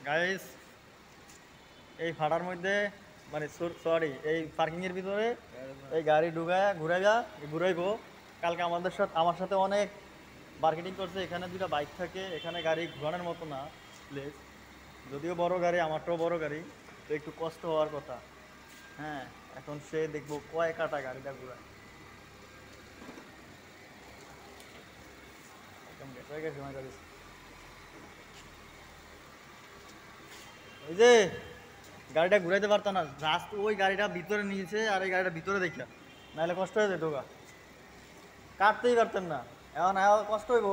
Guys, এই ফাড়ার মধ্যে মানে সরি এই পার্কিংয়ের ভিতরে এই গাড়ি ঢুকায় ঘুরাইবো। কালকে আমার সাথে অনেক মার্কেটিং করছে। এখানে দুটা বাইক থাকে, এখানে গাড়ি ঘোরানোর মতো না প্লেস। যদিও বড় গাড়ি, আমারটাও বড় গাড়ি, তো একটু কষ্ট হওয়ার কথা। হ্যাঁ, এখন সে দেখবো কয় কাটা গাড়িটা ঘুরায়। এই যে গাড়িটা ঘুরাইতে পারতাম না, জাস্ট ওই গাড়িটা ভিতরে নিয়েছে আর এই গাড়িটা ভিতরে দেখা, নাহলে কষ্ট হয়ে যেত গা, কাটতেই পারতেন না। এখন কষ্ট হইব,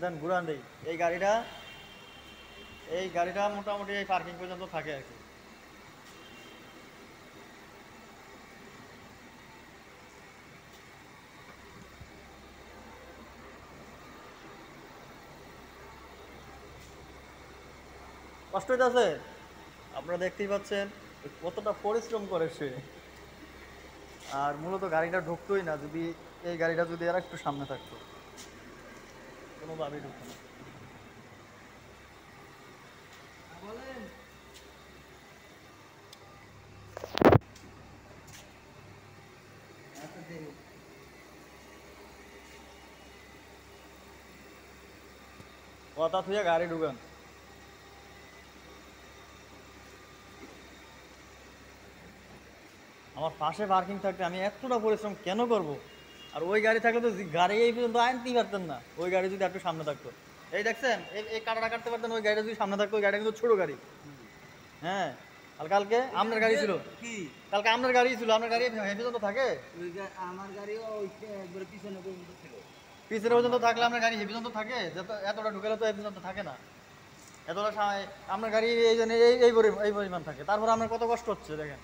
দেন ঘুরান দেই। এই গাড়িটা মোটামুটি এই পার্কিং পর্যন্ত থাকে আর কি। কষ্ট হইতেছে, আপনারা দেখতেই পাচ্ছেন কতটা পরিশ্রম করে সে। আর মূলত গাড়িটা ঢুকতোই না যদি এই গাড়িটা যদি আর একটু সামনে থাকতো, কোনোভাবেই ঢুকতো না। কথা থুয়ে গাড়ি ঢুকান। আমার পাশে পার্কিং থাকতে আমি এতটা পরিশ্রম কেন করব? আর ওই গাড়ি থাকলে তো গাড়ি এই পর্যন্ত আনতেই পারতেন না। ওই গাড়ি যদি একটু সামনে থাকতো, এই দেখছেন এই কাটাটা কাটতে পারতেন। ওই গাড়িটা যদি সামনে থাকতো, ওই গাড়িটা কিন্তু ছোট গাড়ি। হ্যাঁ, আর কালকে আপনার গাড়ি ছিল, কালকে আপনার গাড়ি ছিল, আপনার গাড়ি এই পর্যন্ত থাকে। আমার গাড়িও একবারে পিছনে পর্যন্ত ছিল। পিছনে পর্যন্ত থাকলে আপনার গাড়ি এই পর্যন্ত থাকে, এতটা ঢুকেলে তো এই পর্যন্ত থাকে না। এতটা আপনার গাড়ি এই জন্য এই পরিমাণ থাকে, তারপর আপনার কত কষ্ট হচ্ছে দেখেন।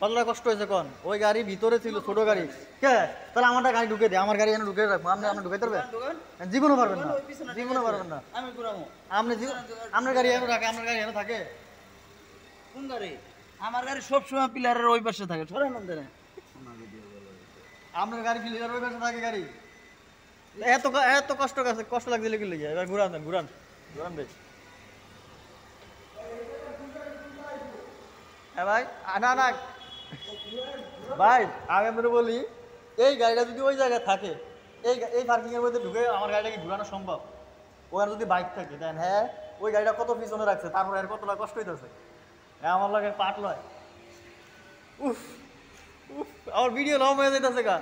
কতটা কষ্ট হয়েছে কোন? ওই গাড়ি ভিতরে ছিল, ছোট গাড়ি। কে তাহলে আমারটা গাড়ি ঢুকে দেয়, আমার গাড়ি এনে ঢুকে রাখবো। আপনি ঢুকে পারবেন? জীবনও পারবেন না, জীবনও পারবেন না। আমি ঘুরাবো। আপনার গাড়ি এনে রাখে, আপনার গাড়ি এনে থাকে। কোন গাড়ি? আমার গাড়ি সবসময় পিলারের ওই পাশে থাকে। সরেন না দেন। আপনার গাড়ি ফিলিয়ার ওই পাশে থাকে গাড়ি। এত এত কষ্ট লাগছে কি লেগে? এবার ঘুরান দেন, ঘুরান ঘুরান ভাই। হ্যাঁ ভাই, না না ভাই, আমি আপনাকে বলি, এই গাড়িটা যদি ওই জায়গায় থাকে, এই পার্কিংয়ের মধ্যে ঢুকে আমার গাড়িটা কি ঘুরানো সম্ভব? ওখানে যদি বাইক থাকে দেন, হ্যাঁ ওই গাড়িটা কত পিছনে রাখছে, তারপর এর কতটা কষ্ট হইতেছে। হ্যাঁ, আমার লাগে পাট লয়। উফ উফ, আমার ভিডিও লং হয়ে যাইতেছে গা।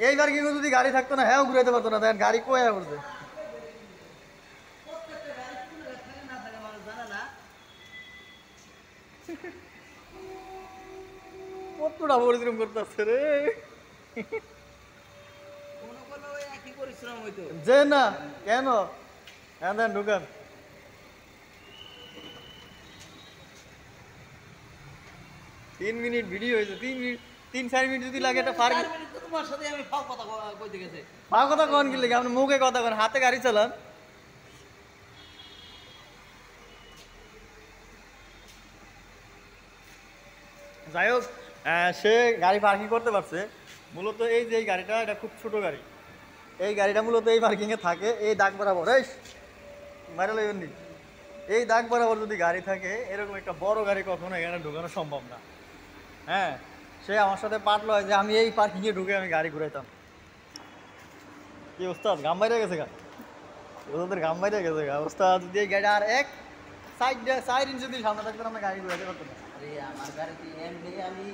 এই পার্কিং যদি গাড়ি থাকতো না, হ্যাঁ ঘুরাইতে পারতো না। দেখেন গাড়ি কয়ে পড়ছে। কতটা পরিশ্রম করতেছে রে, যে না কেন। হ্যাঁ দেন ঢুকান। 3 মিনিট ভিডিও হয়েছে, 3 মিনিট, 3-4 মিনিট যদি লাগে এটা পার্কিং। তোমার সাথে আমি ফাও কথা কইতে গেছে। পা কথা কন কি লাগে? আপনি মুখে কথা কন, হাতে গাড়ি চালান। যাই হোক, সে গাড়ি পার্কিং করতে পারছে। মূলত এই যে এই গাড়িটা, এটা খুব ছোট গাড়ি। এই গাড়িটা মূলত এই পার্কিংয়ে থাকে, এই দাগ বরাবর। এই মারা লাগেননি, এই দাগ বরাবর যদি গাড়ি থাকে, এরকম একটা বড় গাড়ি কখনো এখানে ঢুকানো সম্ভব না। হ্যাঁ, সে আমার সাথে পারলো যে আমি এই পার্কিংয়ে ঢুকে আমি গাড়ি ঘুরাইতাম। কি ওস্তাদ, গাম বাইরে গেছে গা, ওদের গাম বাইরে গেছে গা। ওস্তাদ যদি এই গাড়ি আর এক সাইড ইঞ্চি যদি সামনে থাকতেন, আমরা গাড়ি ঘুরাইতে পারতাম না। আরে আমার গাড়িতে এমনি আমি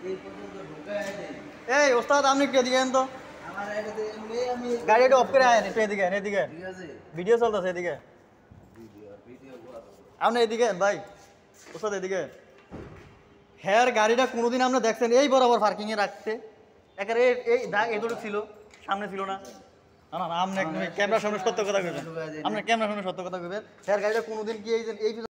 এই পর্যন্ত ঢুকায় দেই। এই ওস্তাদ, আপনি কে দিকেন তো আমার গাড়িতে এমনি আমি গাড়িটা অফ করে আয়েন, একটু এদিকে এদিকে ঠিক আছে। ভিডিও চলতেছে, এদিকে ভিডিও আপনি এদিকে ভাই, ওস্তাদ এদিকে। হ্যাঁ, গাড়িটা কোনোদিন আমরা দেখছেন এই বরাবর পার্কিংয়ে রাখতে? একেবারে এই দাগ এদুরে ছিল, সামনে ছিল না। না না, আপনি ক্যামেরার সামনে সত্য কথা কইবেন, আপনার ক্যামেরার সামনে সত্য কথা কইবেন। হ্যাঁ, গাড়িটা কোনোদিন কি এই